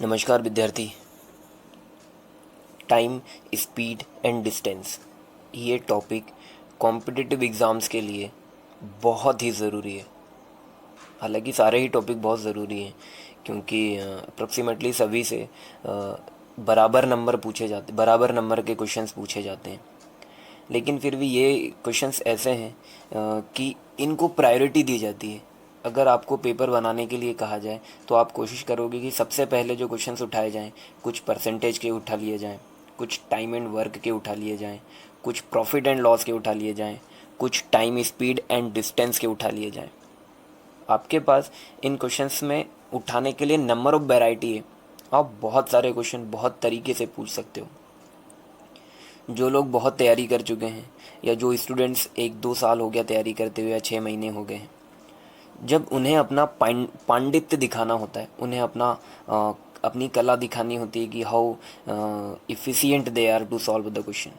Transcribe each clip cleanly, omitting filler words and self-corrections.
नमस्कार विद्यार्थी। Time, speed and distance, ये टॉपिक कॉम्पिटिटिव एग्ज़ाम्स के लिए बहुत ही ज़रूरी है। हालांकि सारे ही टॉपिक बहुत ज़रूरी हैं, क्योंकि अप्रॉक्सीमेटली सभी से बराबर नंबर के क्वेश्चंस पूछे जाते हैं। लेकिन फिर भी ये क्वेश्चंस ऐसे हैं कि इनको प्रायोरिटी दी जाती है। अगर आपको पेपर बनाने के लिए कहा जाए तो आप कोशिश करोगे कि सबसे पहले जो क्वेश्चंस उठाए जाएं, कुछ परसेंटेज के उठा लिए जाएं, कुछ टाइम एंड वर्क के उठा लिए जाएं, कुछ प्रॉफिट एंड लॉस के उठा लिए जाएं, कुछ टाइम, स्पीड एंड डिस्टेंस के उठा लिए जाएं। आपके पास इन क्वेश्चंस में उठाने के लिए नंबर ऑफ़ वैरायटी है। आप बहुत सारे क्वेश्चन बहुत तरीके से पूछ सकते हो। जो लोग बहुत तैयारी कर चुके हैं, या जो स्टूडेंट्स 1-2 साल हो गया तैयारी करते हुए, या 6 महीने हो गए हैं, जब उन्हें अपना पांडित्य दिखाना होता है, उन्हें अपनी कला दिखानी होती है कि how efficient they are to solve the question,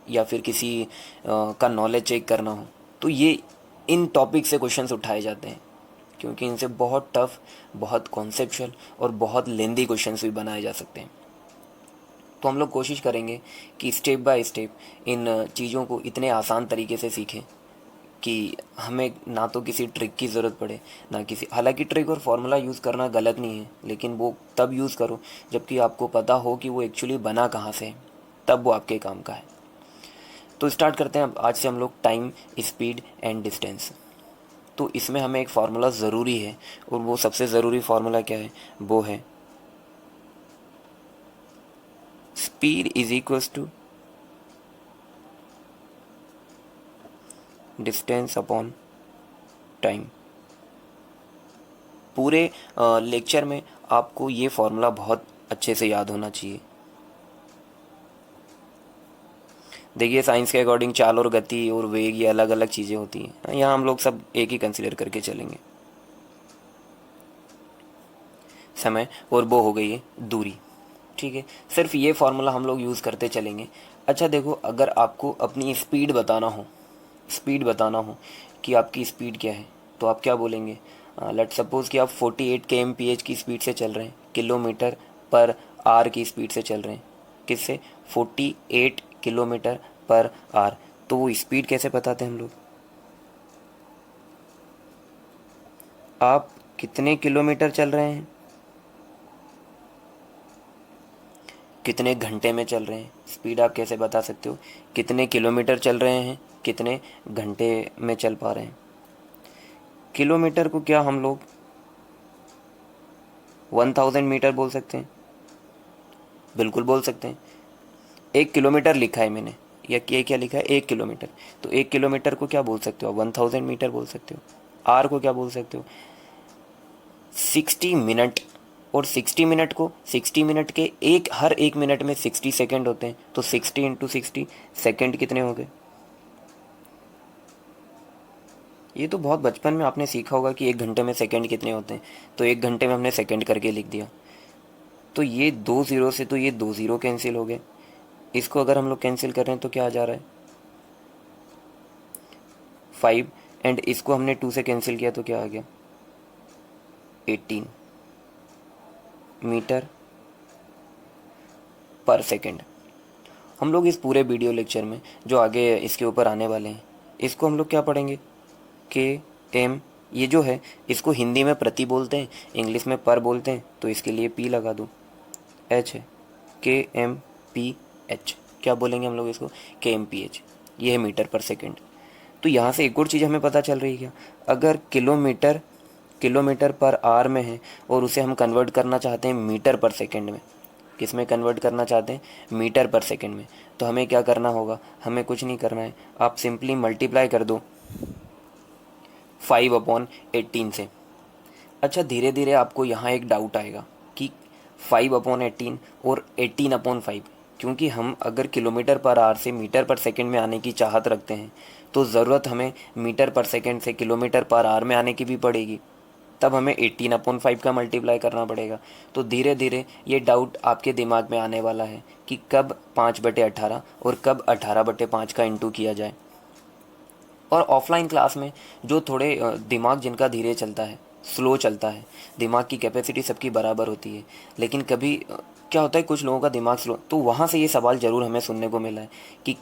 या फिर किसी का नॉलेज चेक करना हो, तो ये इन टॉपिक से क्वेश्चंस उठाए जाते हैं, क्योंकि इनसे बहुत टफ, बहुत कॉन्सेप्चुअल और बहुत लेंदी क्वेश्चंस भी बनाए जा सकते हैं। तो हम लोग कोशिश करेंगे कि स्टेप बाय स्टेप इन चीज़ों को इतने आसान तरीके से सीखें कि हमें ना तो किसी ट्रिक की ज़रूरत पड़े, ना किसी, हालांकि ट्रिक और फार्मूला यूज़ करना गलत नहीं है, लेकिन वो तब यूज़ करो जबकि आपको पता हो कि वो एक्चुअली बना कहाँ से है, तब वो आपके काम का है। तो स्टार्ट करते हैं अब आज से हम लोग टाइम, स्पीड एंड डिस्टेंस। तो इसमें हमें एक फार्मूला ज़रूरी है, और वो सबसे ज़रूरी फार्मूला क्या है, वो है speed is equals to distance upon time. पूरे लेक्चर में आपको ये फार्मूला बहुत अच्छे से याद होना चाहिए। देखिए, साइंस के अकॉर्डिंग चाल और गति और वेग ये अलग अलग चीज़ें होती हैं, यहाँ हम लोग सब एक ही कंसिडर करके चलेंगे। समय और वो हो गई है दूरी, ठीक है। सिर्फ ये फार्मूला हम लोग यूज़ करते चलेंगे। अच्छा देखो, अगर आपको अपनी स्पीड बताना हो कि आपकी स्पीड क्या है, तो आप क्या बोलेंगे? लेट सपोज़ कि आप 48 kmph की स्पीड से चल रहे हैं, किलोमीटर पर आर की स्पीड से चल रहे हैं। किससे? 48 किलोमीटर पर आर। तो वो स्पीड कैसे बताते हैं हम लोग? आप कितने किलोमीटर चल रहे हैं, कितने घंटे में चल रहे हैं, स्पीड आप कैसे बता सकते हो? कितने किलोमीटर चल रहे हैं, कितने घंटे में चल पा रहे हैं। किलोमीटर को क्या हम लोग 1000 मीटर बोल सकते हैं? बिल्कुल बोल सकते हैं। 1 किलोमीटर लिखा है मैंने, या ये क्या लिखा है, 1 किलोमीटर। तो 1 किलोमीटर को क्या बोल सकते हो? 1000 मीटर बोल सकते हो। आर को क्या बोल सकते हो? 60 मिनट। और 60 मिनट को, 60 मिनट के हर एक मिनट में 60 सेकेंड होते हैं, तो 60 × 60 सेकेंड कितने हो गए? ये तो बहुत बचपन में आपने सीखा होगा कि 1 घंटे में सेकंड कितने होते हैं, तो 1 घंटे में हमने सेकंड करके लिख दिया। तो ये 2 ज़ीरो से तो ये 2 ज़ीरो कैंसिल हो गए। इसको अगर हम लोग कैंसिल कर रहे हैं तो क्या आ जा रहा है? 5। एंड इसको हमने 2 से कैंसिल किया तो क्या आ गया? 18 मीटर पर सेकेंड। हम लोग इस पूरे वीडियो लेक्चर में जो आगे इसके ऊपर आने वाले हैं, इसको हम लोग क्या पढ़ेंगे? के एम। ये जो है, इसको हिंदी में प्रति बोलते हैं, इंग्लिश में पर बोलते हैं, तो इसके लिए पी लगा दो। एच है, kmph। क्या बोलेंगे हम लोग इसको? kmph। ये है मीटर पर सेकेंड। तो यहाँ से एक और चीज़ हमें पता चल रही है क्या? अगर किलोमीटर किलोमीटर पर आवर में है, और उसे हम कन्वर्ट करना चाहते हैं मीटर पर सेकेंड में, किस में कन्वर्ट करना चाहते हैं? मीटर पर सेकेंड में। तो हमें क्या करना होगा? हमें कुछ नहीं करना है, आप सिंपली मल्टीप्लाई कर दो 5/18 से। अच्छा, धीरे धीरे आपको यहाँ एक डाउट आएगा कि 5/18 और 18/5, क्योंकि हम अगर किलोमीटर पर आवर से मीटर पर सेकंड में आने की चाहत रखते हैं, तो ज़रूरत हमें मीटर पर सेकंड से किलोमीटर पर आवर में आने की भी पड़ेगी। तब हमें 18/5 का मल्टीप्लाई करना पड़ेगा। तो धीरे धीरे ये डाउट आपके दिमाग में आने वाला है कि कब 5/18 और कब 18/5 का इंटू किया जाए। और ऑफलाइन क्लास में जो थोड़े दिमाग जिनका धीरे चलता है, स्लो चलता है। दिमाग की कैपेसिटी सबकी बराबर होती है, लेकिन कभी क्या होता है, कुछ लोगों का दिमाग स्लो, तो वहाँ से ये सवाल ज़रूर हमें सुनने को मिला है कि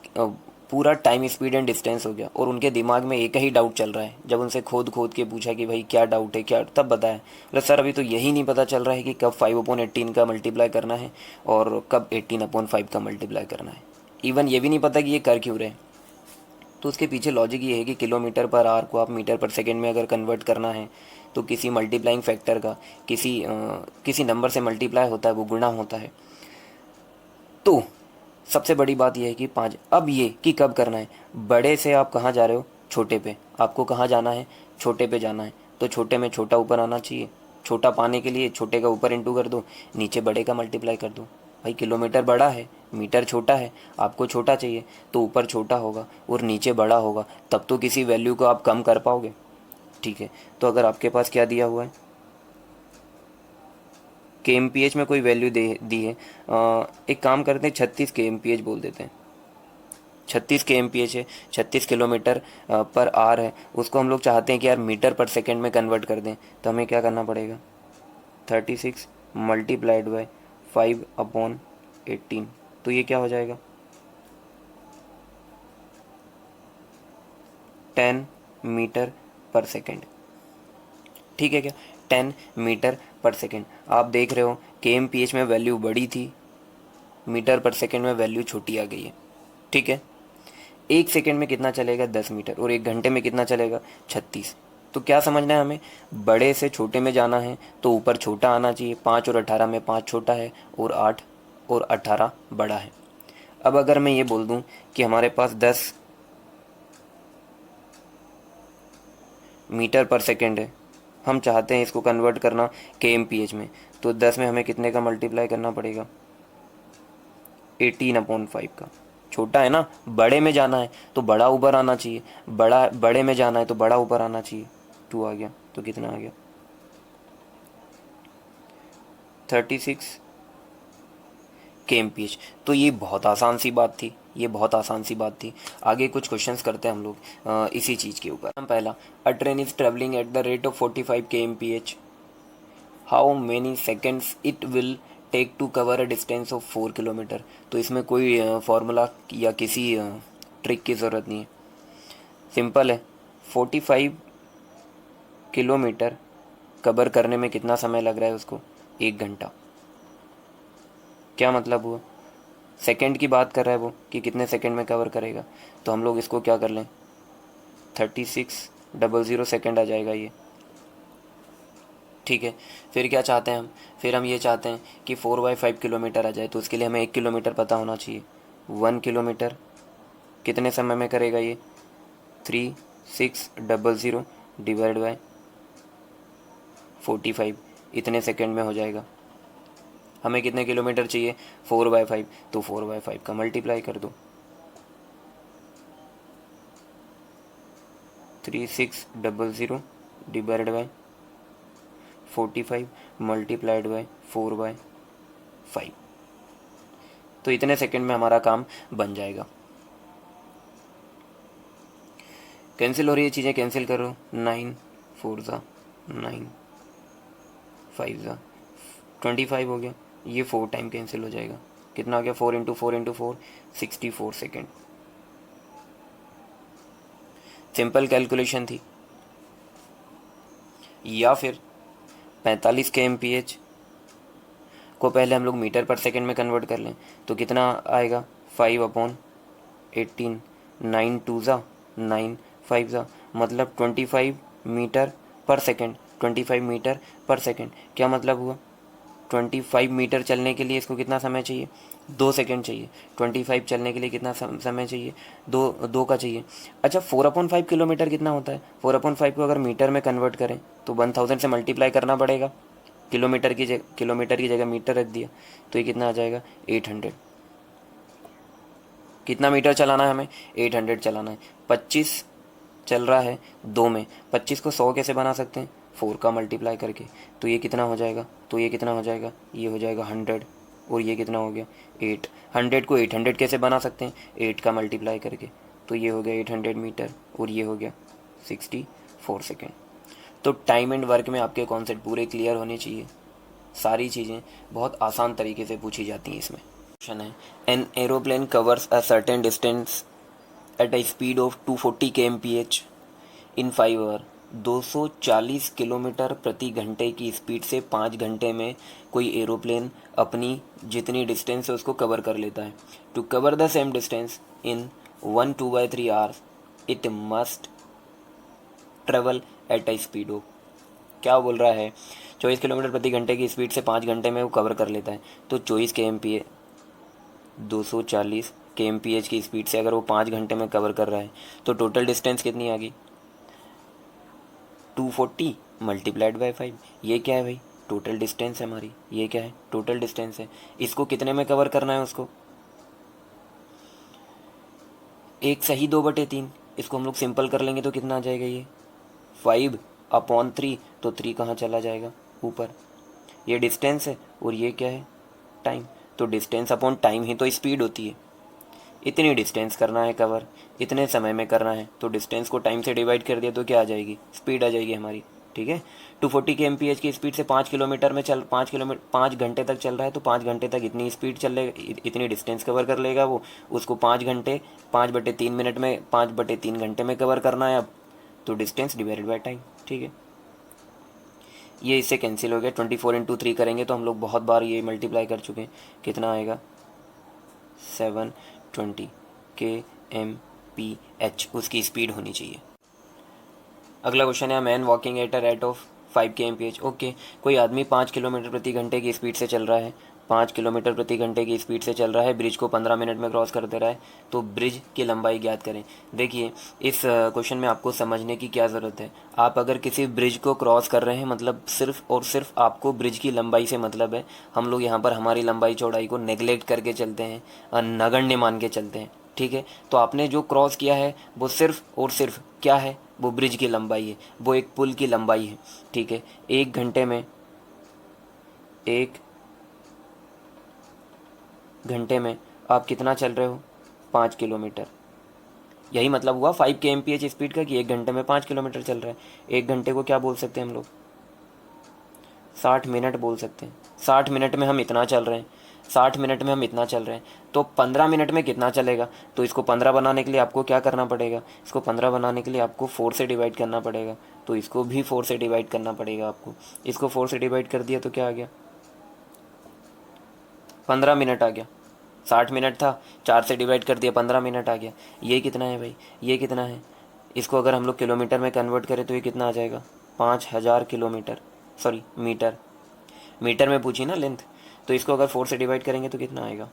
पूरा टाइम स्पीड एंड डिस्टेंस हो गया और उनके दिमाग में एक ही डाउट चल रहा है। जब उनसे खोद खोद के पूछा कि भाई क्या डाउट है, क्या, तब बताया बोले सर अभी तो यही नहीं पता चल रहा है कि कब 5/18 का मल्टीप्लाई करना है और कब 18/5 का मल्टीप्लाई करना है। इवन ये भी नहीं पता कि ये कर क्यों रहे हैं। तो उसके पीछे लॉजिक ये है कि किलोमीटर पर आवर को आप मीटर पर सेकेंड में अगर कन्वर्ट करना है तो किसी मल्टीप्लाइंग फैक्टर का किसी नंबर से मल्टीप्लाई होता है, वो गुणा होता है। तो सबसे बड़ी बात यह है कि 5। अब ये कि कब करना है, बड़े से आप कहाँ जा रहे हो, छोटे पे। आपको कहाँ जाना है, छोटे पे जाना है, तो छोटे में छोटा ऊपर आना चाहिए। छोटा पाने के लिए छोटे का ऊपर इंटू कर दो, नीचे बड़े का मल्टीप्लाई कर दो। भाई किलोमीटर बड़ा है, मीटर छोटा है, आपको छोटा चाहिए तो ऊपर छोटा होगा और नीचे बड़ा होगा, तब तो किसी वैल्यू को आप कम कर पाओगे। ठीक है, तो अगर आपके पास क्या दिया हुआ है, के एम पी एच में कोई वैल्यू दे दी है, एक काम करते हैं 36 के एम पी एच बोल देते हैं। 36 के एम पी एच है, 36 किलोमीटर पर आर है, उसको हम लोग चाहते हैं कि यार मीटर पर सेकेंड में कन्वर्ट कर दें। तो हमें क्या करना पड़ेगा, 36 मल्टीप्लाइड बाई 5/18। तो ये क्या हो जाएगा, 10 मीटर पर सेकेंड। ठीक है क्या, 10 मीटर पर सेकेंड। आप देख रहे हो के एम पी एच में वैल्यू बड़ी थी, मीटर पर सेकेंड में वैल्यू छोटी आ गई है। ठीक है, एक सेकेंड में कितना चलेगा, 10 मीटर, और एक घंटे में कितना चलेगा, 36। तो क्या समझना है हमें, बड़े से छोटे में जाना है तो ऊपर छोटा आना चाहिए। 5 और 18 में 5 छोटा है और 8 और 18 बड़ा है। अब अगर मैं ये बोल दूं कि हमारे पास 10 मीटर पर सेकेंड है, हम चाहते हैं इसको कन्वर्ट करना के एम पी एच में, तो 10 में हमें कितने का मल्टीप्लाई करना पड़ेगा, 18/5 का। छोटा है ना, बड़े में जाना है तो बड़ा ऊपर आना चाहिए, बड़े में जाना है तो बड़ा ऊपर आना चाहिए। 2 आ गया, तो कितना आ गया, 36 के एम पी एच। तो ये बहुत आसान सी बात थी, ये बहुत आसान सी बात थी। आगे कुछ क्वेश्चंस करते हैं हम लोग इसी चीज़ के ऊपर। पहला, a train is travelling at the rate of 45 K M P H, how many seconds it will take to cover a distance of 4 kilometre. तो इसमें कोई फार्मूला या किसी ट्रिक की ज़रूरत नहीं है, सिंपल है। 45 किलोमीटर कवर करने में कितना समय लग रहा है उसको, 1 घंटा। क्या मतलब हुआ, सेकंड की बात कर रहा है वो कि कितने सेकंड में कवर करेगा। तो हम लोग इसको क्या कर लें, 3600 सेकंड आ जाएगा ये। ठीक है, फिर क्या चाहते हैं हम, फिर हम ये चाहते हैं कि 4/5 किलोमीटर आ जाए। तो उसके लिए हमें 1 किलोमीटर पता होना चाहिए। 1 किलोमीटर कितने समय में करेगा ये, 3600 डिवाइड बाय 45, इतने सेकंड में हो जाएगा। हमें कितने किलोमीटर चाहिए, 4/5, तो 4/5 का मल्टीप्लाई कर दो, 3600 डिवाइड बाय 45 मल्टीप्लाइड बाय 4/5। तो इतने सेकंड में हमारा काम बन जाएगा। कैंसिल हो रही है चीज़ें, कैंसिल करो, 9 4 ज़ा 9 5 ज़ा 25 हो गया। ये 4 टाइम कैंसिल हो जाएगा, कितना आ गया, 4 into 4 into 4, 64 second. Simple calculation थी। या फिर 45 के एम पी एच को पहले हम लोग मीटर पर सेकेंड में कन्वर्ट कर लें, तो कितना आएगा, 5/18, 9 2 ज़ा 9 5 ज़ा, मतलब 25 मीटर पर सेकेंड। 25 मीटर पर सेकेंड क्या मतलब हुआ, 25 मीटर चलने के लिए इसको कितना समय चाहिए, 2 सेकेंड चाहिए। 25 चलने के लिए कितना समय चाहिए, 2 का चाहिए। अच्छा, 4/5 किलोमीटर कितना होता है, 4/5 को अगर मीटर में कन्वर्ट करें तो 1000 से मल्टीप्लाई करना पड़ेगा। किलोमीटर की जगह मीटर रख दिया, तो ये कितना आ जाएगा, 800। कितना मीटर चलाना है हमें, 800 चलाना है। 25 चल रहा है 2 में, 25 को 100 कैसे बना सकते हैं, 4 का मल्टीप्लाई करके। तो ये कितना हो जाएगा, ये हो जाएगा 100, और ये कितना हो गया, 8। 100 को 800 कैसे बना सकते हैं, 8 का मल्टीप्लाई करके। तो ये हो गया 800 मीटर, और ये हो गया 64 सेकेंड। तो टाइम एंड वर्क में आपके कॉन्सेप्ट पूरे क्लियर होने चाहिए। सारी चीज़ें बहुत आसान तरीके से पूछी जाती हैं इसमें। क्वेश्चन है, an aeroplane covers a certain distance at a speed of 240 kmph in 5 hour. 240 kilometre प्रति घंटे की स्पीड से 5 घंटे में कोई एरोप्लेन अपनी जितनी डिस्टेंस है उसको कवर कर लेता है। To cover the same distance in 1/2/3 hours it must travel at a speed of. क्या बोल रहा है, 24 किलोमीटर प्रति घंटे की स्पीड से 5 घंटे में वो कवर कर लेता है। तो 24 kmph 240 kmph की स्पीड से अगर वो 5 घंटे में कवर कर रहा है तो टोटल डिस्टेंस कितनी आ गई, 240 मल्टीप्लाइड बाई 5। ये क्या है भाई, टोटल डिस्टेंस है हमारी। ये क्या है, टोटल डिस्टेंस है। इसको कितने में कवर करना है उसको, 1 सही 2/3। इसको हम लोग सिंपल कर लेंगे तो कितना आ जाएगा, ये 5/3। तो 3 कहाँ चला जाएगा, ऊपर। ये डिस्टेंस है और ये क्या है, टाइम। तो डिस्टेंस अपॉन टाइम ही तो स्पीड होती है। इतनी डिस्टेंस करना है कवर, इतने समय में करना है, तो डिस्टेंस को टाइम से डिवाइड कर दिया तो क्या आ जाएगी, स्पीड आ जाएगी हमारी। ठीक है, 240 kmph की स्पीड से 5 किलोमीटर में 5 घंटे तक चल रहा है, तो 5 घंटे तक इतनी स्पीड चल लेगा, इतनी डिस्टेंस कवर कर लेगा वो। उसको 5 घंटे 5/3 मिनट में 5/3 घंटे में कवर करना है अब। तो डिस्टेंस डिवाइडेड बाय टाइम। ठीक है, ये इससे कैंसिल हो गया। 24 × 3 करेंगे तो हम लोग बहुत बार ये मल्टीप्लाई कर चुके हैं। कितना आएगा, 720 kmph उसकी स्पीड होनी चाहिए। अगला क्वेश्चन है, man walking at a rate of 5 kmph। Okay, कोई आदमी 5 किलोमीटर प्रति घंटे की स्पीड से चल रहा है। 5 किलोमीटर प्रति घंटे की स्पीड से चल रहा है, ब्रिज को 15 मिनट में क्रॉस कर दे रहा है। तो ब्रिज की लंबाई ज्ञात करें। देखिए, इस क्वेश्चन में आपको समझने की क्या ज़रूरत है। आप अगर किसी ब्रिज को क्रॉस कर रहे हैं, मतलब सिर्फ और सिर्फ आपको ब्रिज की लंबाई से मतलब है। हम लोग यहाँ पर हमारी लंबाई चौड़ाई को नेगलेक्ट करके चलते हैं, नगण्य मान के चलते हैं। ठीक है, तो आपने जो क्रॉस किया है वो सिर्फ और सिर्फ क्या है, वो ब्रिज की लंबाई है, वो एक पुल की लंबाई है। ठीक है, 1 घंटे में आप कितना चल रहे हो, 5 किलोमीटर। यही मतलब हुआ 5 kmph स्पीड का, कि 1 घंटे में 5 किलोमीटर चल रहा है। 1 घंटे को क्या बोल सकते हैं हम लोग, 60 मिनट बोल सकते हैं। 60 मिनट में हम इतना चल रहे हैं, 60 मिनट में हम इतना चल रहे हैं। तो 15 मिनट में कितना चलेगा, तो इसको 15 बनाने के लिए आपको क्या करना पड़ेगा, इसको 15 बनाने के लिए आपको 4 से डिवाइड करना पड़ेगा। तो इसको भी 4 से डिवाइड करना पड़ेगा आपको। इसको 4 से डिवाइड कर दिया तो क्या आ गया, 15 मिनट आ गया। 60 मिनट था, 4 से डिवाइड कर दिया, 15 मिनट आ गया। ये कितना है भाई, ये कितना है। इसको अगर हम लोग किलोमीटर में कन्वर्ट करें तो ये कितना आ जाएगा, 5000 किलोमीटर, सॉरी मीटर। मीटर में पूछी ना लेंथ। तो इसको अगर 4 से डिवाइड करेंगे तो कितना आएगा,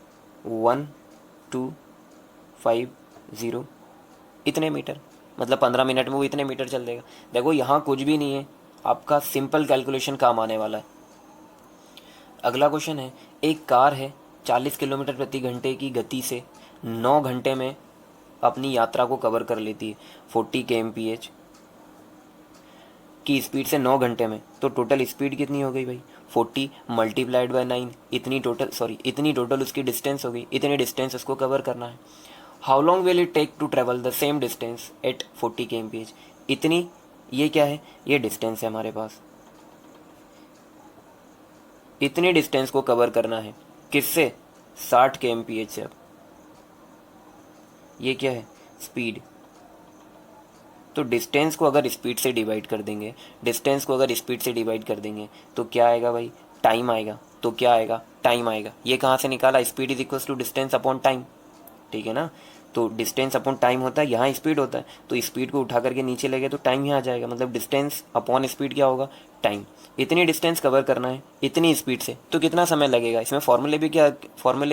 1250 इतने मीटर। मतलब 15 मिनट में वो इतने मीटर चल देगा। देखो यहाँ कुछ भी नहीं है, आपका सिंपल कैलकुलेशन काम आने वाला है। अगला क्वेश्चन है, एक कार है 40 किलोमीटर प्रति घंटे की गति से 9 घंटे में अपनी यात्रा को कवर कर लेती है 40 kmph की स्पीड से 9 घंटे में। तो टोटल स्पीड कितनी हो गई भाई, 40 मल्टीप्लाइड बाय 9। इतनी टोटल उसकी डिस्टेंस हो गई। इतनी डिस्टेंस उसको कवर करना है। How long will it take to travel the same distance at 40 kmph। इतनी, ये क्या है, ये डिस्टेंस है हमारे पास। इतनी डिस्टेंस को कवर करना है किससे, 60 kmph से। अब ये क्या है, स्पीड। तो डिस्टेंस को अगर स्पीड से डिवाइड कर देंगे, डिस्टेंस को अगर स्पीड से डिवाइड कर देंगे तो क्या आएगा भाई, टाइम आएगा। तो क्या आएगा, टाइम आएगा। ये कहाँ से निकाला, speed is equals to distance upon time. ठीक है ना, तो डिस्टेंस अपॉन टाइम होता है, यहाँ स्पीड होता है। तो स्पीड को उठा करके नीचे ले गए तो टाइम यहाँ आ जाएगा। मतलब डिस्टेंस अपॉन स्पीड क्या होगा, टाइम। इतनी डिस्टेंस कवर करना है इतनी स्पीड से, तो कितना समय लगेगा। इसमें फॉर्मूले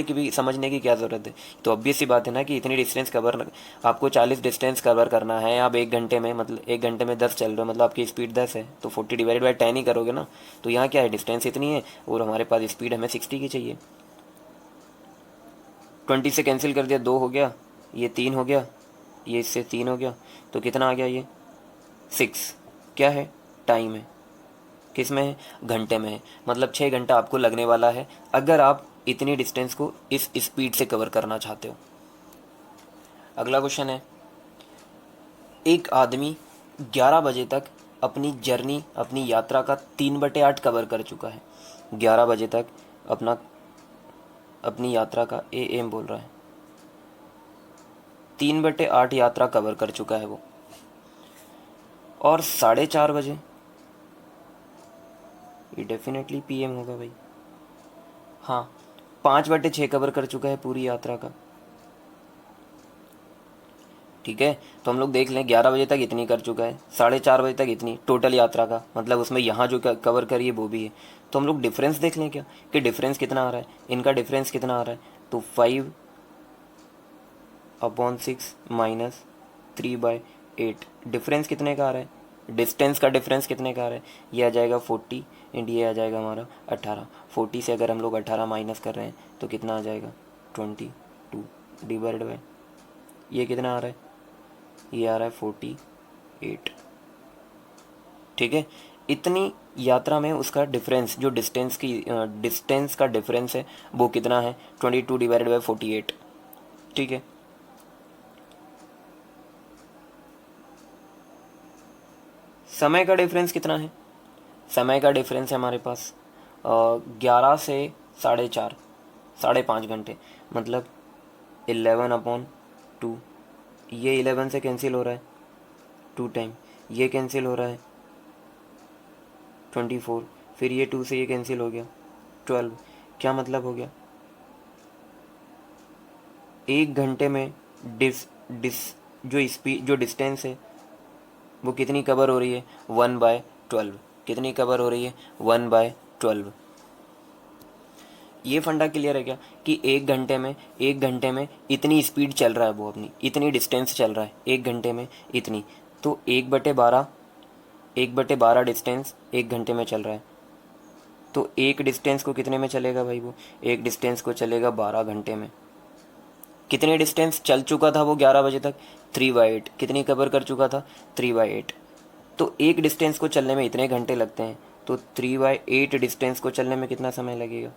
की भी समझने की क्या ज़रूरत है। तो ऑब्वियस सी बात है ना कि इतनी डिस्टेंस कवर, आपको 40 डिस्टेंस कवर करना है। आप 1 घंटे में, मतलब 1 घंटे में 10 चल रहे हो, मतलब आपकी स्पीड 10 है, तो 40 डिवाइड बाई 10 ही करोगे ना। तो यहाँ क्या है, डिस्टेंस इतनी है और हमारे पास स्पीड हमें 60 की चाहिए। 20 से कैंसिल कर दिया, 2 हो गया, ये 3 हो गया, ये इससे 3 हो गया, तो कितना आ गया, ये 6। क्या है, टाइम है। किस में है, घंटे में है। मतलब 6 घंटा आपको लगने वाला है अगर आप इतनी डिस्टेंस को इस स्पीड से कवर करना चाहते हो। अगला क्वेश्चन है, एक आदमी 11 बजे तक अपनी जर्नी, अपनी यात्रा का 3/8 कवर कर चुका है। 11 बजे तक अपनी यात्रा का एम बोल रहा है, 3/8 यात्रा कवर कर चुका है वो। और 4:30 बजे ये डेफिनेटली पीएम होगा भाई। हाँ, 5/6 कवर कर चुका है पूरी यात्रा का। ठीक है, तो हम लोग देख लें 11 बजे तक इतनी कर चुका है, 4:30 बजे तक इतनी टोटल यात्रा का, मतलब उसमें यहाँ जो कवर करी है वो भी है। तो हम लोग डिफरेंस देख लें क्या, कि डिफरेंस कितना आ रहा है, इनका डिफरेंस कितना आ रहा है। तो 5/6 माइनस 3/8, डिफरेंस कितने का आ रहा है, डिस्टेंस का डिफरेंस कितने का आ रहा है। ये आ जाएगा 40 एंड ये आ जाएगा हमारा 18। 40 से अगर हम लोग 18 माइनस कर रहे हैं तो कितना आ जाएगा 22 डिवाइड बाय ये कितना आ रहा है, ये आ रहा है 48। ठीक है, इतनी यात्रा में उसका डिफरेंस, जो डिस्टेंस का डिफरेंस है वो कितना है, 22 डिवाइडेड बाई 48। ठीक है, समय का डिफरेंस कितना है, समय का डिफरेंस है हमारे पास 11 से 4:30, 5.5 घंटे, मतलब 11/2। ये 11 से कैंसिल हो रहा है 2 टाइम, ये कैंसिल हो रहा है 24, फिर ये 2 से ये कैंसिल हो गया 12। क्या मतलब हो गया, 1 घंटे में डिस डिस जो डिस्टेंस है वो कितनी कवर हो रही है, 1/12। कितनी कवर हो रही है, 1/12। ये फंडा क्लियर है क्या, कि 1 घंटे में इतनी स्पीड चल रहा है वो, अपनी इतनी डिस्टेंस चल रहा है 1 घंटे में इतनी। तो 1/12 डिस्टेंस 1 घंटे में चल रहा है, तो एक डिस्टेंस को कितने में चलेगा भाई वो, एक डिस्टेंस को चलेगा 12 घंटे में। कितने डिस्टेंस चल चुका था वो 11 बजे तक, 3/8। कितनी कवर कर चुका था, 3/8। तो एक डिस्टेंस को चलने में इतने घंटे लगते हैं, तो 3/8 डिस्टेंस को चलने में कितना समय लगेगा,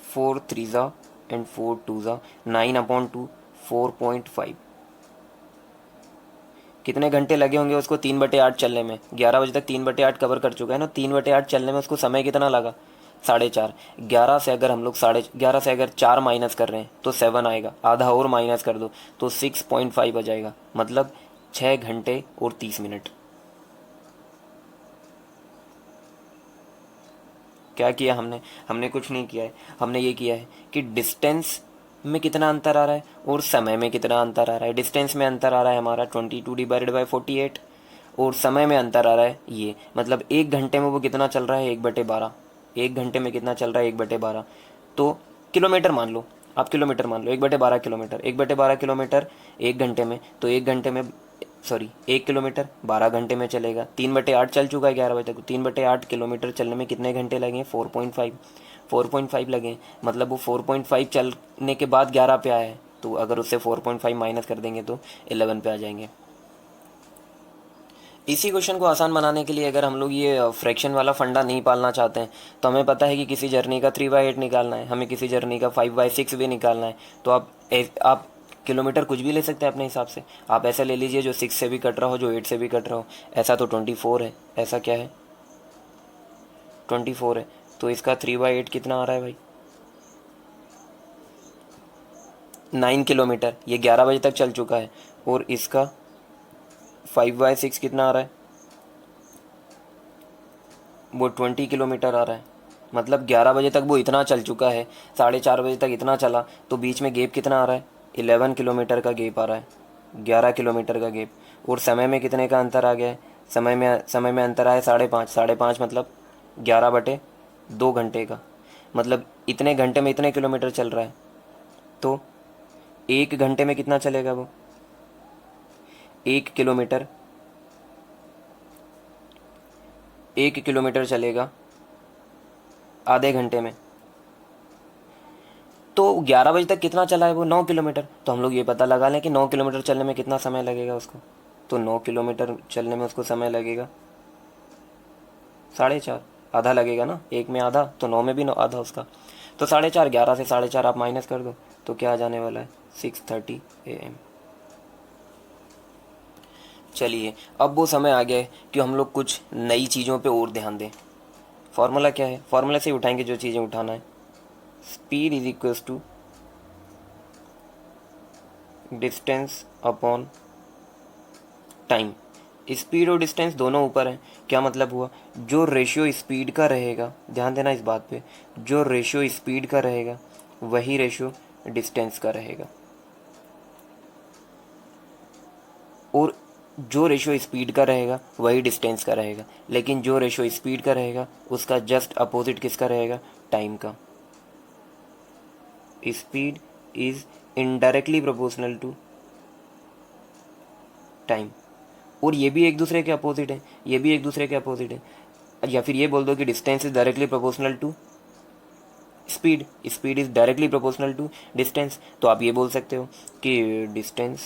4 3 एंड 4 2 9/2, 4.5। कितने घंटे लगे होंगे उसको 3/8 चलने में, 11 बजे तक 3/8 कवर कर चुका है ना, 3/8 चलने में उसको समय कितना लगा, 4.5। 11 से अगर हम लोग 11:30 से अगर 4 माइनस कर रहे हैं तो 7 आएगा, आधा और माइनस कर दो तो 6.5 आ जाएगा, मतलब 6 घंटे और 30 मिनट। क्या किया हमने, हमने कुछ नहीं किया है, हमने ये किया है कि डिस्टेंस में कितना अंतर आ रहा है और समय में कितना अंतर आ रहा है। डिस्टेंस में अंतर आ रहा है हमारा 22 डिवाइडेड बाई 48, और समय में अंतर आ रहा है ये, मतलब 1 घंटे में वो कितना चल रहा है, 1/12। 1 घंटे में कितना चल रहा है, 1/12। तो किलोमीटर मान लो, आप किलोमीटर मान लो, 1/12 किलोमीटर, 1/12 किलोमीटर 1 घंटे में, तो 1 घंटे में, सॉरी 1 किलोमीटर 12 घंटे में चलेगा। 3/8 चल चुका है 11 बजे तक, 3/8 किलोमीटर चलने में कितने घंटे लगे, 4.5 लगे, मतलब वो 4.5 चलने के बाद 11 पे आया है, तो अगर उससे 4.5 माइनस कर देंगे तो 11 पे आ जाएंगे। इसी क्वेश्चन को आसान बनाने के लिए अगर हम लोग ये फ्रैक्शन वाला फंडा नहीं पालना चाहते हैं, तो हमें पता है कि किसी जर्नी का 3/8 निकालना है, हमें किसी जर्नी का 5/6 भी निकालना है। तो आप किलोमीटर कुछ भी ले सकते हैं अपने हिसाब से। आप ऐसा ले लीजिए जो 6 से भी कट रहा हो, जो 8 से भी कट रहा हो। ऐसा तो 24 है, ऐसा क्या है 24 है, तो इसका 3/8 कितना आ रहा है भाई, 9 किलोमीटर। ये 11 बजे तक चल चुका है, और इसका 5/6 कितना आ रहा है, वो 20 किलोमीटर आ रहा है। मतलब 11 बजे तक वो इतना चल चुका है, 4:30 बजे तक इतना चला, तो बीच में गैप कितना आ रहा है, 11 किलोमीटर का गैप आ रहा है, 11 किलोमीटर का गैप। और समय में कितने का अंतर आ गया है, समय में अंतर आया 5.5, 5.5 मतलब 11/2 घंटे का, मतलब इतने घंटे में इतने किलोमीटर चल रहा है। तो 1 घंटे में कितना चलेगा वो, 1 किलोमीटर, 1 किलोमीटर चलेगा आधे घंटे में। तो 11 बजे तक कितना चला है वो, 9 किलोमीटर। तो हम लोग ये पता लगा लें कि 9 किलोमीटर चलने में कितना समय लगेगा उसको। तो 9 किलोमीटर चलने में उसको समय लगेगा 4.5, आधा लगेगा ना, एक में आधा तो 9 में भी आधा उसका। तो 4.5, 11 से 4.5 आप माइनस कर दो, तो क्या आ जाने वाला है 6:30 AM। चलिए अब वो समय आ गया है कि हम लोग कुछ नई चीज़ों पे और ध्यान दें। फॉर्मूला क्या है? फॉर्मूला से ही उठाएंगे जो चीज़ें उठाना है। Speed is equals to distance upon time. Speed और डिस्टेंस दोनों ऊपर हैं। क्या मतलब हुआ? जो रेशियो स्पीड का रहेगा, ध्यान देना इस बात पे, जो रेशियो स्पीड का रहेगा वही रेशियो डिस्टेंस का रहेगा, और जो रेशियो स्पीड का रहेगा वही डिस्टेंस का रहेगा। लेकिन जो रेशियो स्पीड का रहेगा उसका जस्ट अपोजिट किसका रहेगा? टाइम का। Speed is indirectly proportional to time. और ये भी एक दूसरे के अपोजिट है, ये भी एक दूसरे के अपोजिट है। या फिर ये बोल दो कि distance is directly proportional to speed, speed is directly proportional to distance. तो आप ये बोल सकते हो कि डिस्टेंस,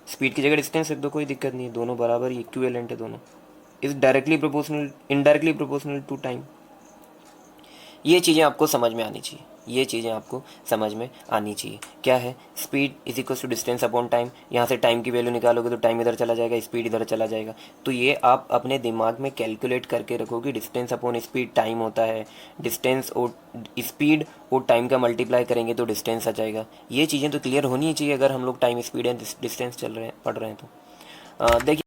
स्पीड की जगह डिस्टेंस रख दो, कोई दिक्कत नहीं है, दोनों बराबर ही इक्विवेलेंट है दोनों। Is directly proportional, indirectly proportional to time. ये चीज़ें आपको समझ में आनी चाहिए, ये चीज़ें आपको समझ में आनी चाहिए। क्या है? Speed is equal to distance upon time. यहाँ से टाइम की वैल्यू निकालोगे तो टाइम इधर चला जाएगा, स्पीड इधर चला जाएगा। तो ये आप अपने दिमाग में कैलकुलेट करके रखो कि डिस्टेंस अपॉन स्पीड टाइम होता है। डिस्टेंस और स्पीड और टाइम का मल्टीप्लाई करेंगे तो डिस्टेंस आ जाएगा। ये चीज़ें तो क्लियर होनी ही चाहिए अगर हम लोग टाइम, स्पीड एंड डिस्टेंस चल रहे हैं, पढ़ रहे हैं तो। देखिए